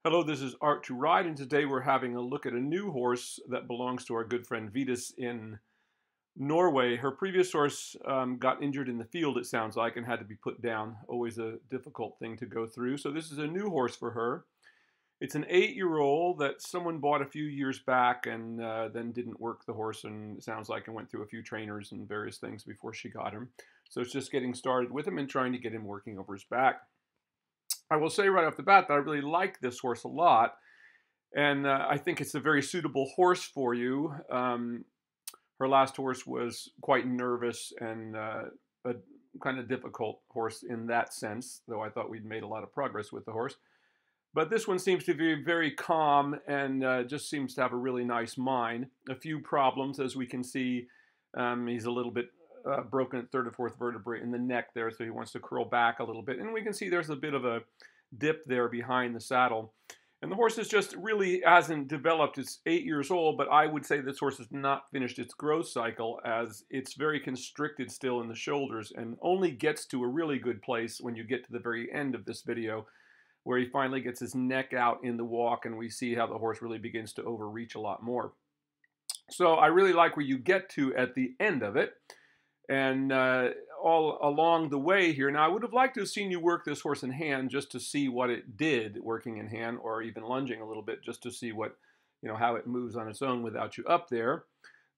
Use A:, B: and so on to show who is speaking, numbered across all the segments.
A: Hello, this is Art to Ride, and today we're having a look at a new horse that belongs to our good friend Vigdis in Norway. Her previous horse got injured in the field, it sounds like, and had to be put down. Always a difficult thing to go through. So this is a new horse for her. It's an 8-year-old that someone bought a few years back and then didn't work the horse, and it sounds like it went through a few trainers and various things before she got him. So it's just getting started with him and trying to get him working over his back. I will say right off the bat that I really like this horse a lot, and I think it's a very suitable horse for you. Her last horse was quite nervous and a kind of difficult horse in that sense, though I thought we'd made a lot of progress with the horse. But this one seems to be very calm and just seems to have a really nice mind. A few problems, as we can see. He's a little bit broken at third or fourth vertebrae in the neck there, so he wants to curl back a little bit. And we can see there's a bit of a dip there behind the saddle. And the horse is just really hasn't developed. It's 8 years old, but I would say this horse has not finished its growth cycle, as it's very constricted still in the shoulders and only gets to a really good place when you get to the very end of this video, where he finally gets his neck out in the walk and we see how the horse really begins to overreach a lot more. So I really like where you get to at the end of it. And all along the way here, now I would have liked to have seen you work this horse in hand just to see what it did working in hand, or even lunging a little bit just to see what, how it moves on its own without you up there.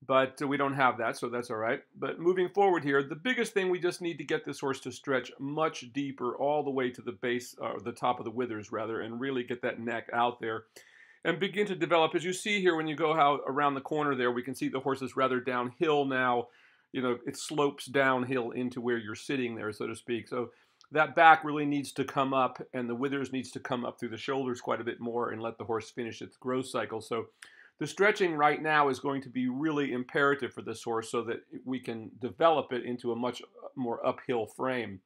A: But we don't have that, so that's all right. But moving forward here, the biggest thing, we just need to get this horse to stretch much deeper all the way to the base, or the top of the withers rather, and really get that neck out there and begin to develop. As you see here, when you go around the corner there, we can see the horse is rather downhill now. It slopes downhill into where you're sitting there, so to speak. So that back really needs to come up, and the withers needs to come up through the shoulders quite a bit more and let the horse finish its growth cycle. So the stretching right now is going to be really imperative for this horse so that we can develop it into a much more uphill frame.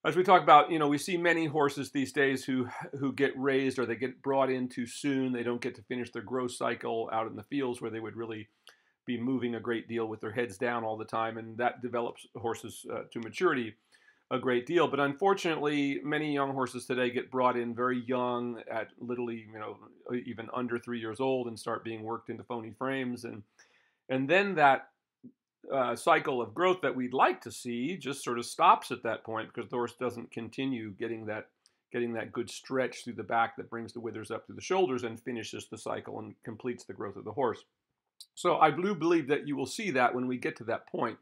A: As we talk about, we see many horses these days who get raised, or they get brought in too soon. They don't get to finish their growth cycle out in the fields where they would really be moving a great deal with their heads down all the time, and that develops horses to maturity a great deal. But unfortunately, many young horses today get brought in very young, at literally, even under 3 years old, and start being worked into phony frames, and then that cycle of growth that we'd like to see just sort of stops at that point, because the horse doesn't continue getting that good stretch through the back that brings the withers up to the shoulders and finishes the cycle and completes the growth of the horse. So I do believe that you will see that when we get to that point.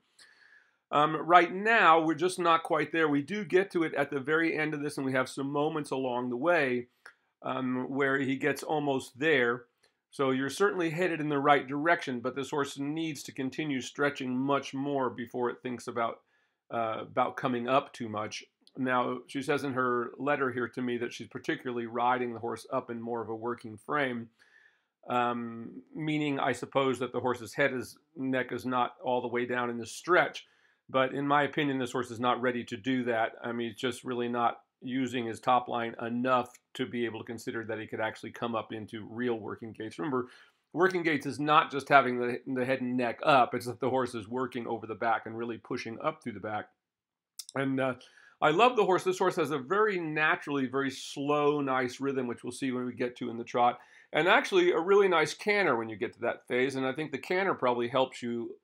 A: Right now, we're just not quite there. We do get to it at the very end of this, and we have some moments along the way where he gets almost there. So you're certainly headed in the right direction, but this horse needs to continue stretching much more before it thinks about coming up too much. Now, she says in her letter here to me that she's particularly riding the horse up in more of a working frame. Meaning, I suppose, that the horse's neck is not all the way down in the stretch. But in my opinion, this horse is not ready to do that. I mean, he's just really not using his top line enough to be able to consider that he could actually come up into real working gaits. Remember, working gaits is not just having the head and neck up. It's that the horse is working over the back and really pushing up through the back. And I love the horse. This horse has a very naturally, very slow, nice rhythm, which we'll see when we get to in the trot. And actually a really nice canter when you get to that phase. And I think the canter probably helps you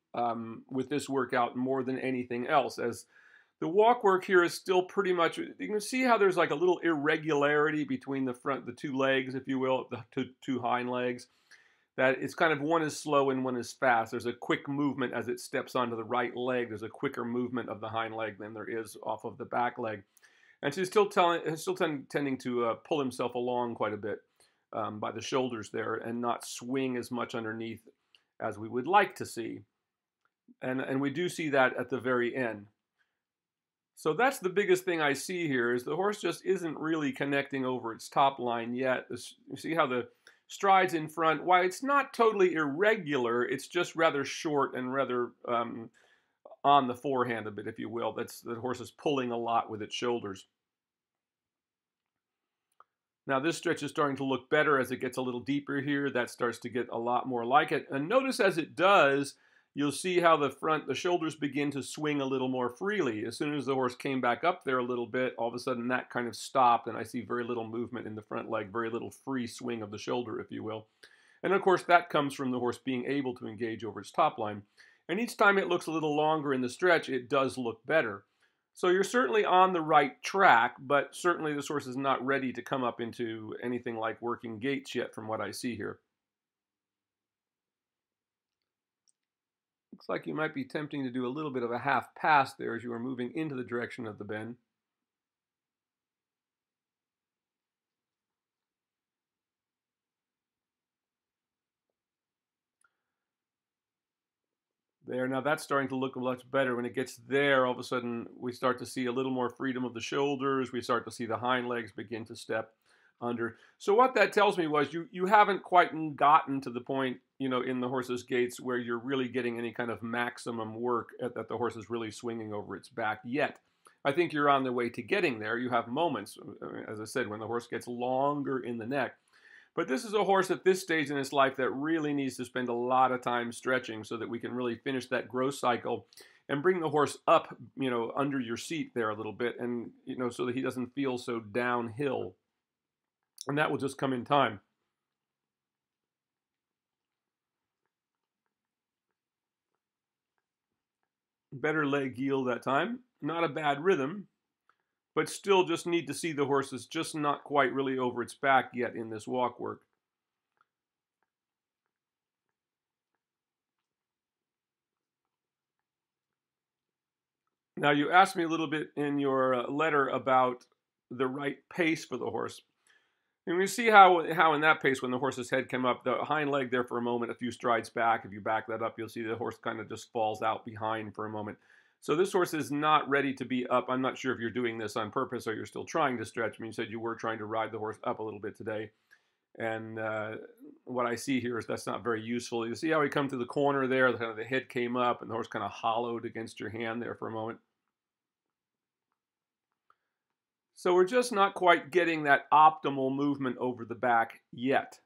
A: with this workout more than anything else, as the walk work here is still pretty much, you can see how there's like a little irregularity between the two legs, if you will, the two hind legs. That it's kind of, one is slow and one is fast. There's a quick movement as it steps onto the right leg. There's a quicker movement of the hind leg than there is off of the back leg. And she's still tending to pull himself along quite a bit by the shoulders there, and not swing as much underneath as we would like to see. And we do see that at the very end. So that's the biggest thing I see here, is the horse just isn't really connecting over its top line yet. You see how the strides in front, while it's not totally irregular, it's just rather short and rather on the forehand a bit, if you will. The horse is pulling a lot with its shoulders. Now this stretch is starting to look better as it gets a little deeper here. That starts to get a lot more like it. And notice as it does, you'll see how the shoulders begin to swing a little more freely. As soon as the horse came back up there a little bit, all of a sudden that kind of stopped, and I see very little movement in the front leg, very little free swing of the shoulder, if you will. And of course, that comes from the horse being able to engage over its top line. And each time it looks a little longer in the stretch, it does look better. So you're certainly on the right track, but certainly this horse is not ready to come up into anything like working gaits yet from what I see here. Looks like you might be attempting to do a little bit of a half pass there as you are moving into the direction of the bend. There, now that's starting to look much better. When it gets there, all of a sudden we start to see a little more freedom of the shoulders. We start to see the hind legs begin to step under. So what that tells me was you haven't quite gotten to the point, in the horse's gaits where you're really getting any kind of maximum work that the horse is really swinging over its back yet. I think you're on the way to getting there. You have moments, as I said, when the horse gets longer in the neck. But this is a horse at this stage in its life that really needs to spend a lot of time stretching so that we can really finish that growth cycle and bring the horse up, under your seat there a little bit, and, so that he doesn't feel so downhill. And that will just come in time. Better leg yield that time. Not a bad rhythm, but still just need to see the horse is just not quite really over its back yet in this walk work. Now, you asked me a little bit in your letter about the right pace for the horse. And we see how in that pace, when the horse's head came up, the hind leg there for a moment, a few strides back. If you back that up, you'll see the horse kind of just falls out behind for a moment. So this horse is not ready to be up. I'm not sure if you're doing this on purpose or you're still trying to stretch. I mean, you said you were trying to ride the horse up a little bit today. And what I see here is that's not very useful. You see how he come to the corner there, kind of the head came up and the horse kind of hollowed against your hand there for a moment. So we're just not quite getting that optimal movement over the back yet.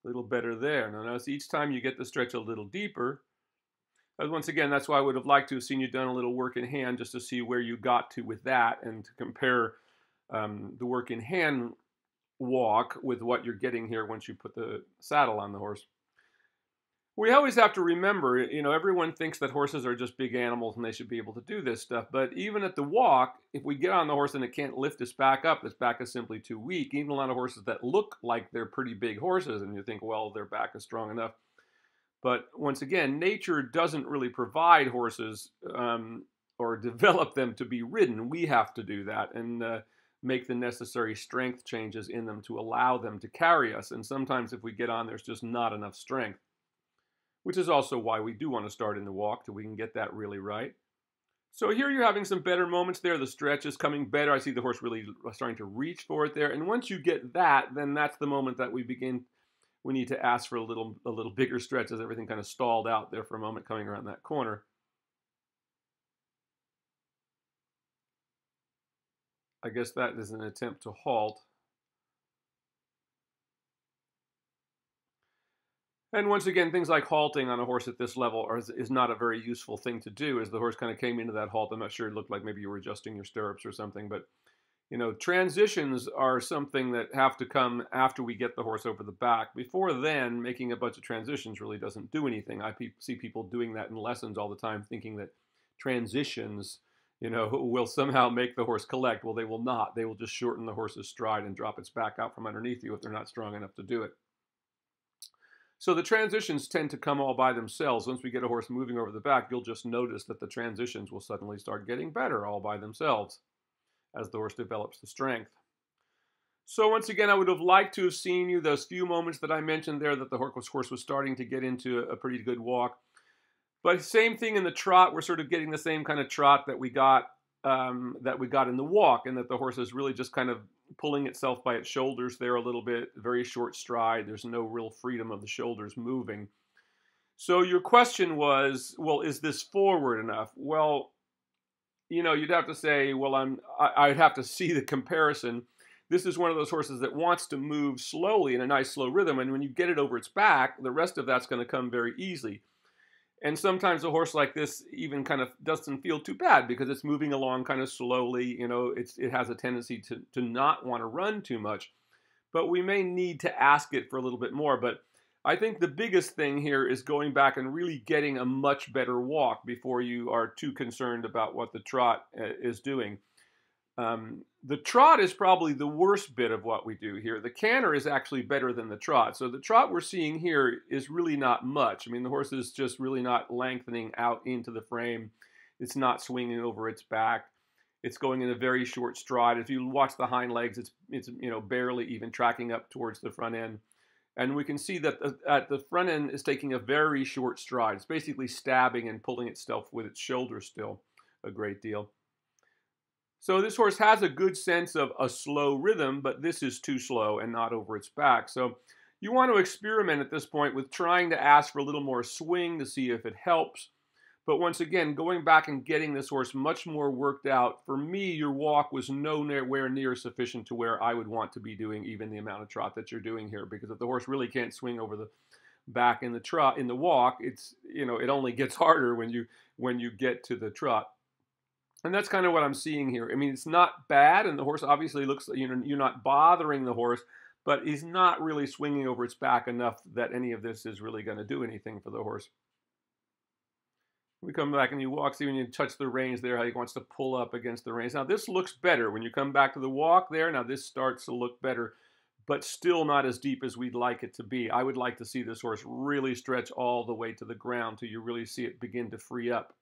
A: A little better there. Now notice each time you get the stretch a little deeper. Once again, that's why I would have liked to have seen you done a little work in hand just to see where you got to with that and to compare the work in hand walk with what you're getting here once you put the saddle on the horse. We always have to remember, everyone thinks that horses are just big animals and they should be able to do this stuff. But even at the walk, if we get on the horse and it can't lift its back up, its back is simply too weak. Even a lot of horses that look like they're pretty big horses, and you think, well, their back is strong enough. But once again, nature doesn't really provide horses or develop them to be ridden. We have to do that and make the necessary strength changes in them to allow them to carry us. And sometimes if we get on, there's just not enough strength, which is also why we do want to start in the walk till we can get that really right. So here you're having some better moments there. The stretch is coming better. I see the horse really starting to reach for it there. And once you get that, then that's the moment that we need to ask for a little bigger stretch as everything kind of stalled out there for a moment coming around that corner. I guess that is an attempt to halt. And once again, things like halting on a horse at this level is not a very useful thing to do. As the horse kind of came into that halt, I'm not sure, it looked like maybe you were adjusting your stirrups or something. But, transitions are something that have to come after we get the horse over the back. Before then, making a bunch of transitions really doesn't do anything. I see people doing that in lessons all the time, thinking that transitions, will somehow make the horse collect. Well, they will not. They will just shorten the horse's stride and drop its back out from underneath you if they're not strong enough to do it. So the transitions tend to come all by themselves. Once we get a horse moving over the back, you'll just notice that the transitions will suddenly start getting better all by themselves as the horse develops the strength. So once again, I would have liked to have seen you those few moments that I mentioned there that the horse was starting to get into a pretty good walk. But same thing in the trot. We're sort of getting the same kind of trot that we got in the walk, and that the horse is really just kind of pulling itself by its shoulders there a little bit, very short stride. There's no real freedom of the shoulders moving. So your question was, well, is this forward enough? Well, you'd have to say, well, I'd have to see the comparison. this is one of those horses that wants to move slowly in a nice slow rhythm, and when you get it over its back, the rest of that's going to come very easily. And sometimes a horse like this even kind of doesn't feel too bad because it's moving along kind of slowly. You know, it has a tendency to not want to run too much. But we may need to ask it for a little bit more. But I think the biggest thing here is going back and really getting a much better walk before you are too concerned about what the trot is doing. The trot is probably the worst bit of what we do here. The canter is actually better than the trot. So the trot we're seeing here is really not much. I mean, the horse is just really not lengthening out into the frame. It's not swinging over its back. It's going in a very short stride. If you watch the hind legs, it's you know, barely even tracking up towards the front end. And we can see that at the front end is taking a very short stride. It's basically stabbing and pulling itself with its shoulder still a great deal. So this horse has a good sense of a slow rhythm, but this is too slow and not over its back. So you want to experiment at this point with trying to ask for a little more swing to see if it helps. But once again, going back and getting this horse much more worked out, for me, your walk was nowhere near sufficient to where I would want to be doing even the amount of trot that you're doing here. Because if the horse really can't swing over the back in the trot, in the walk, it's, you know, it only gets harder when you get to the trot. And that's kind of what I'm seeing here. I mean, it's not bad, and the horse obviously looks, you know, you're not bothering the horse, but he's not really swinging over its back enough that any of this is really going to do anything for the horse. We come back and you walk, see when you touch the reins there, how he wants to pull up against the reins. Now this looks better. When you come back to the walk there, now this starts to look better, but still not as deep as we'd like it to be. I would like to see this horse really stretch all the way to the ground till you really see it begin to free up.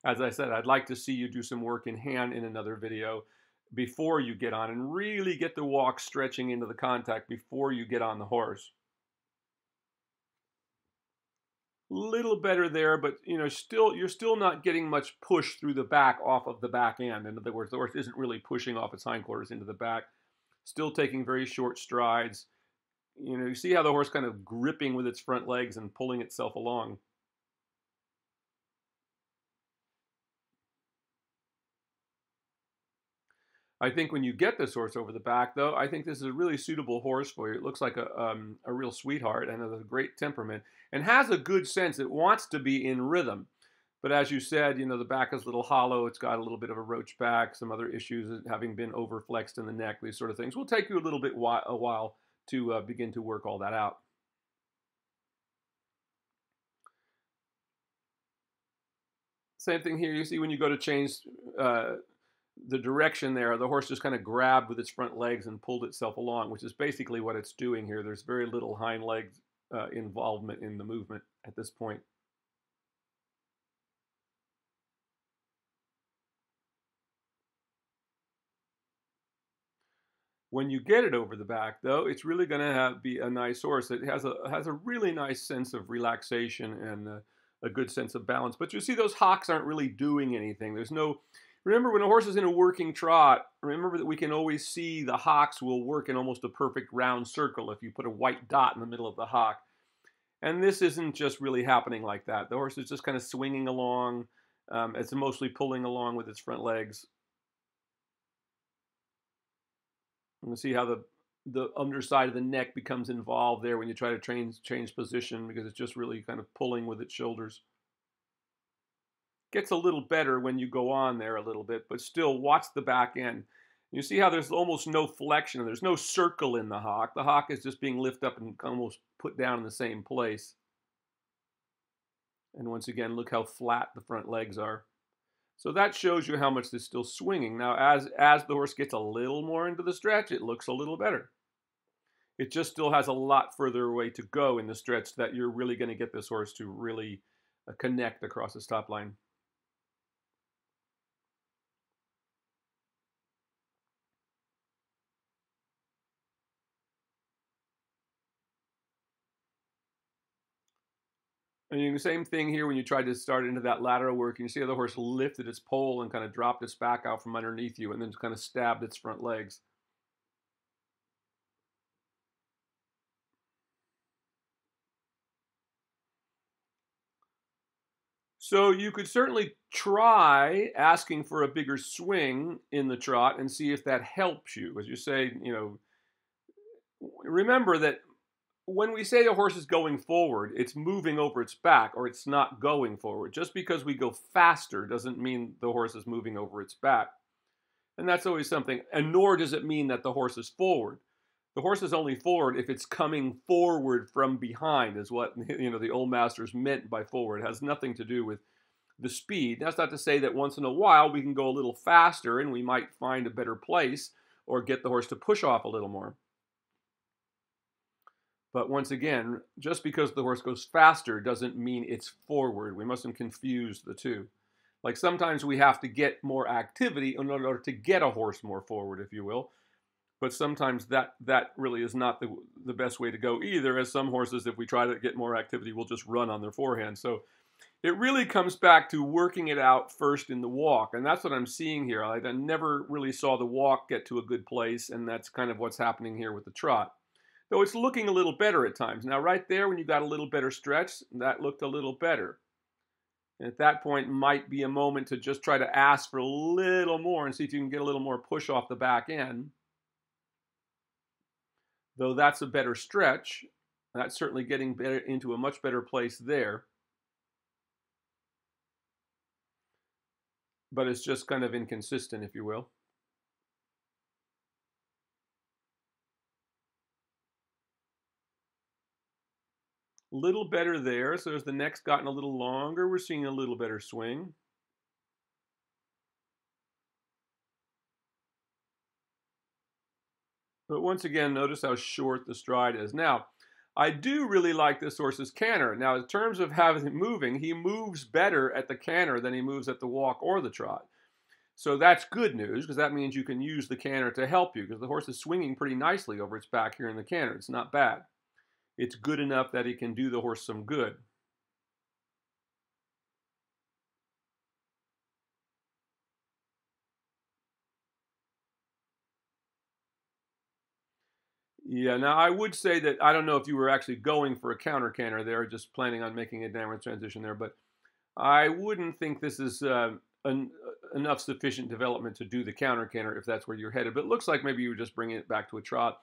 A: As I said, I'd like to see you do some work in hand in another video before you get on and really get the walk stretching into the contact before you get on the horse. Little better there, but you know, you're still not getting much push through the back off of the back end. In other words, the horse isn't really pushing off its hindquarters into the back. Still taking very short strides. You know, you see how the horse kind of gripping with its front legs and pulling itself along. I think when you get this horse over the back, though, I think this is a really suitable horse for you. It looks like a real sweetheart and has a great temperament and has a good sense. It wants to be in rhythm. But as you said, you know, the back is a little hollow. It's got a little bit of a roach back, some other issues having been overflexed in the neck, these sort of things. Will take you a little bit a while to begin to work all that out. Same thing here. You see when you go to change the direction there, the horse just kind of grabbed with its front legs and pulled itself along, which is basically what it's doing here. There's very little hind leg involvement in the movement at this point. When you get it over the back, though, it's really going to be a nice horse. It has a really nice sense of relaxation and a good sense of balance. But you see those hocks aren't really doing anything. There's no... Remember, when a horse is in a working trot, remember that we can always see the hocks will work in almost a perfect round circle if you put a white dot in the middle of the hock. And this isn't just really happening like that. The horse is just kind of swinging along. It's mostly pulling along with its front legs. You can see how the underside of the neck becomes involved there when you try to change position, because it's just really kind of pulling with its shoulders. Gets a little better when you go on there a little bit, but still watch the back end. You see how there's almost no flexion. There's no circle in the hock. The hock is just being lifted up and almost put down in the same place. And once again, look how flat the front legs are. So that shows you how much this is still swinging. Now, as the horse gets a little more into the stretch, it looks a little better. It just still has a lot further away to go in the stretch that you're really going to get this horse to really connect across the stop line. And you do the same thing here when you try to start into that lateral work. You see how the horse lifted its pole and kind of dropped its back out from underneath you and then kind of stabbed its front legs. So you could certainly try asking for a bigger swing in the trot and see if that helps you. As you say, remember that when we say a horse is going forward, it's moving over its back or it's not going forward. Just because we go faster doesn't mean the horse is moving over its back. And that's always something. And nor does it mean that the horse is forward. The horse is only forward if it's coming forward from behind, is what the old masters meant by forward. It has nothing to do with the speed. That's not to say that once in a while we can go a little faster and we might find a better place or get the horse to push off a little more. But once again, just because the horse goes faster doesn't mean it's forward. We mustn't confuse the two. Like sometimes we have to get more activity in order to get a horse more forward, if you will. But sometimes that really is not the best way to go either, as some horses, if we try to get more activity, will just run on their forehand. So it really comes back to working it out first in the walk. And that's what I'm seeing here. I never really saw the walk get to a good place, and that's kind of what's happening here with the trot. Though it's looking a little better at times. Now right there, when you got a little better stretch, that looked a little better. And at that point might be a moment to just try to ask for a little more and see if you can get a little more push off the back end. Though that's a better stretch, that's certainly getting better into a much better place there. But it's just kind of inconsistent, if you will. A little better there. So as the neck's gotten a little longer, we're seeing a little better swing. But once again, notice how short the stride is. Now, I do really like this horse's canter. Now, in terms of having it moving, he moves better at the canter than he moves at the walk or the trot. So that's good news, because that means you can use the canter to help you, because the horse is swinging pretty nicely over its back here in the canter. It's not bad. It's good enough that it can do the horse some good. Yeah, now I would say that I don't know if you were actually going for a counter canter there, just planning on making a downward transition there, but I wouldn't think this is enough sufficient development to do the counter canter if that's where you're headed. But it looks like maybe you were just bringing it back to a trot.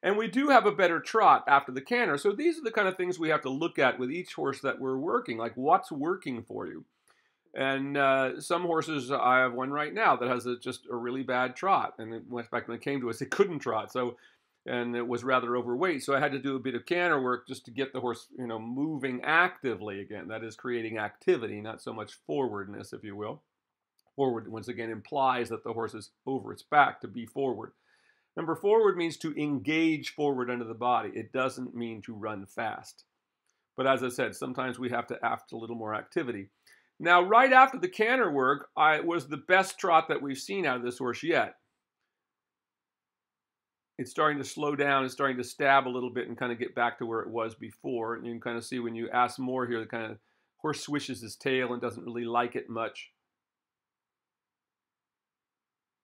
A: And we do have a better trot after the canter. So these are the kind of things we have to look at with each horse that we're working, like what's working for you. And some horses, I have one right now that has just a really bad trot. And in fact, when it came to us, it couldn't trot. And it was rather overweight. So I had to do a bit of canter work just to get the horse, moving actively again. That is creating activity, not so much forwardness, if you will. Forward, once again, implies that the horse is over its back to be forward. Remember, forward means to engage forward under the body. It doesn't mean to run fast. But as I said, sometimes we have to add a little more activity. Now, right after the canter work, was the best trot that we've seen out of this horse yet. It's starting to slow down. It's starting to stab a little bit and kind of get back to where it was before. And you can kind of see when you ask more here, the kind of horse swishes his tail and doesn't really like it much.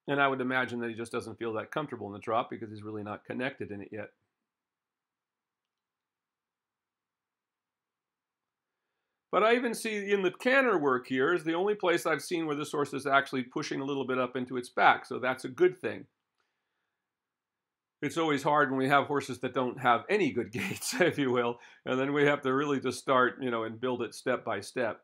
A: And I would imagine that he just doesn't feel that comfortable in the trot because he's really not connected in it yet. But I even see in the canter work here is the only place I've seen where this horse is actually pushing a little bit up into its back. So that's a good thing. It's always hard when we have horses that don't have any good gaits, if you will. And then we have to really just start, and build it step by step.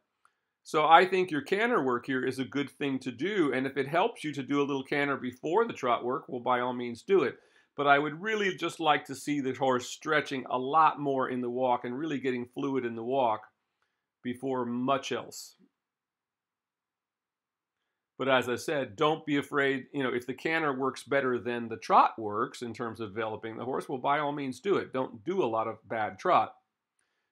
A: So I think your canter work here is a good thing to do. And if it helps you to do a little canter before the trot work, well, by all means do it. But I would really just like to see the horse stretching a lot more in the walk and really getting fluid in the walk before much else. But as I said, don't be afraid, if the canter works better than the trot works in terms of developing the horse, well, by all means do it. Don't do a lot of bad trot.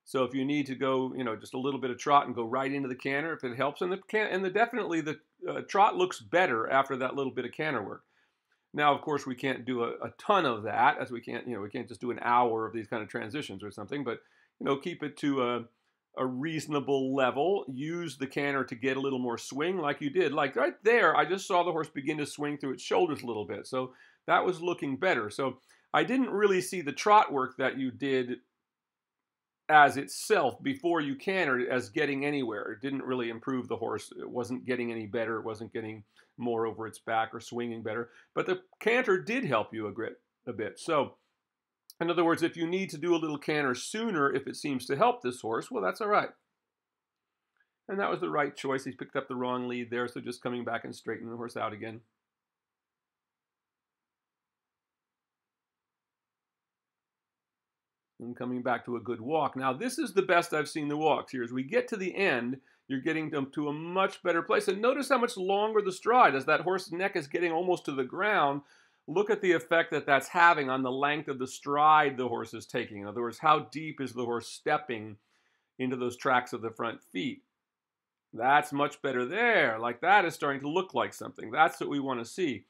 A: So if you need to go, just a little bit of trot and go right into the canter, if it helps, definitely the trot looks better after that little bit of canter work. Now, of course, we can't do a ton of that, as we can't just do an hour of these kind of transitions or something, but, keep it to a reasonable level. Use the canter to get a little more swing like you did. Like right there, I just saw the horse begin to swing through its shoulders a little bit. So that was looking better. So I didn't really see the trot work that you did as itself before you cantered as getting anywhere. It didn't really improve the horse. It wasn't getting any better. It wasn't getting more over its back or swinging better. But the canter did help you a bit. So, in other words, if you need to do a little canter sooner, if it seems to help this horse, well, that's all right. And that was the right choice. He picked up the wrong lead there, so just coming back and straightening the horse out again. And coming back to a good walk. Now, this is the best I've seen the walks here. As we get to the end, you're getting them to a much better place. And notice how much longer the stride, as that horse's neck is getting almost to the ground. Look at the effect that that's having on the length of the stride the horse is taking. In other words, how deep is the horse stepping into those tracks of the front feet? That's much better there. Like that is starting to look like something. That's what we want to see.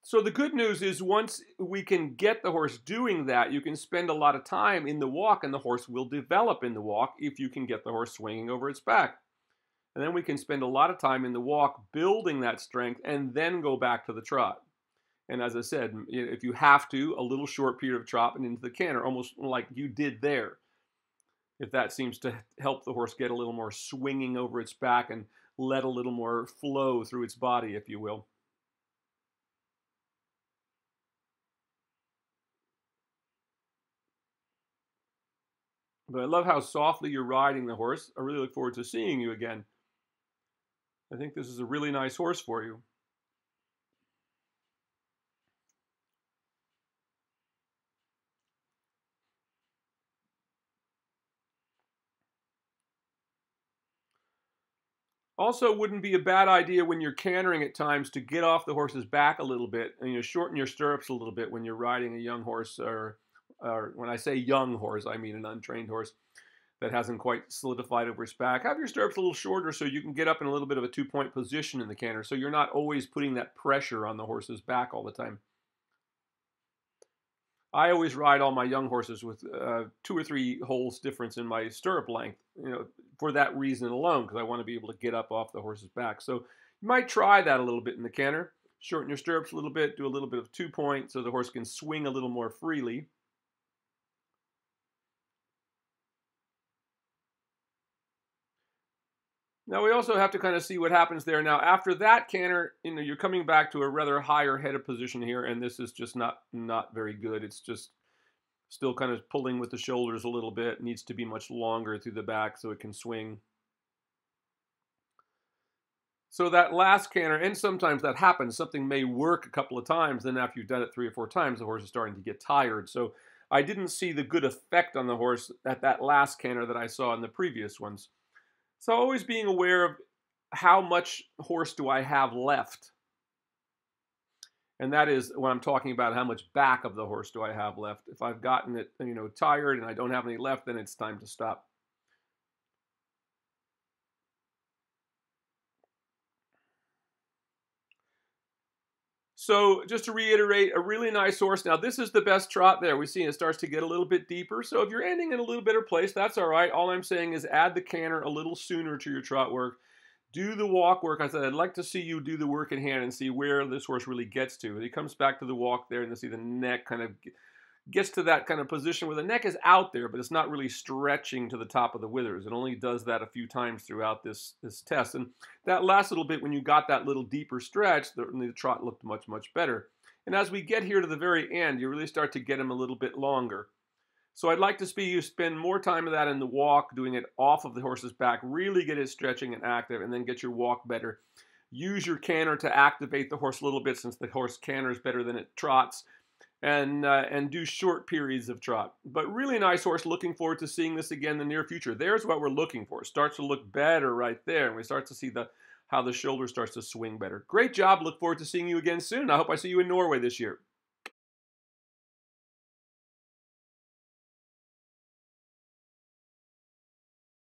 A: So the good news is once we can get the horse doing that, you can spend a lot of time in the walk and the horse will develop in the walk if you can get the horse swinging over its back. And then we can spend a lot of time in the walk building that strength and then go back to the trot. And as I said, if you have to, a little short period of trot and into the canter, almost like you did there. If that seems to help the horse get a little more swinging over its back and let a little more flow through its body, if you will. But I love how softly you're riding the horse. I really look forward to seeing you again. I think this is a really nice horse for you. Also, wouldn't be a bad idea when you're cantering at times to get off the horse's back a little bit and shorten your stirrups a little bit when you're riding a young horse, or when I say young horse, I mean an untrained horse that hasn't quite solidified over its back. Have your stirrups a little shorter so you can get up in a little bit of a two-point position in the canter, so you're not always putting that pressure on the horse's back all the time. I always ride all my young horses with 2 or 3 holes difference in my stirrup length, for that reason alone, because I want to be able to get up off the horse's back. So you might try that a little bit in the canter. Shorten your stirrups a little bit, do a little bit of 2-point so the horse can swing a little more freely. Now we also have to kind of see what happens there. Now after that canter, you're coming back to a rather higher headed position here, and this is just not very good. It's just still kind of pulling with the shoulders a little bit. It needs to be much longer through the back so it can swing. So that last canter, and sometimes that happens, something may work a couple of times, then after you've done it 3 or 4 times, the horse is starting to get tired. So I didn't see the good effect on the horse at that last canter that I saw in the previous ones. So always being aware of how much horse do I have left. And that is when I'm talking about how much back of the horse do I have left. If I've gotten it, tired and I don't have any left, then it's time to stop. So just to reiterate, a really nice horse. Now this is the best trot there. We see it starts to get a little bit deeper. So if you're ending in a little better place, that's all right. All I'm saying is add the canter a little sooner to your trot work. Do the walk work. I said, I'd like to see you do the work in hand and see where this horse really gets to. And he comes back to the walk there and you see the neck kind of gets to that kind of position where the neck is out there, but it's not really stretching to the top of the withers. It only does that a few times throughout this test. And that last little bit, when you got that little deeper stretch, the trot looked much, much better. And as we get here to the very end, you really start to get him a little bit longer. So I'd like to see you spend more time of that in the walk, doing it off of the horse's back, really get it stretching and active, and then get your walk better. Use your canter to activate the horse a little bit, since the horse canters better than it trots. And do short periods of trot. But really nice horse. Looking forward to seeing this again in the near future. There's what we're looking for. It starts to look better right there. And we start to see how the shoulder starts to swing better. Great job. Look forward to seeing you again soon. I hope I see you in Norway this year.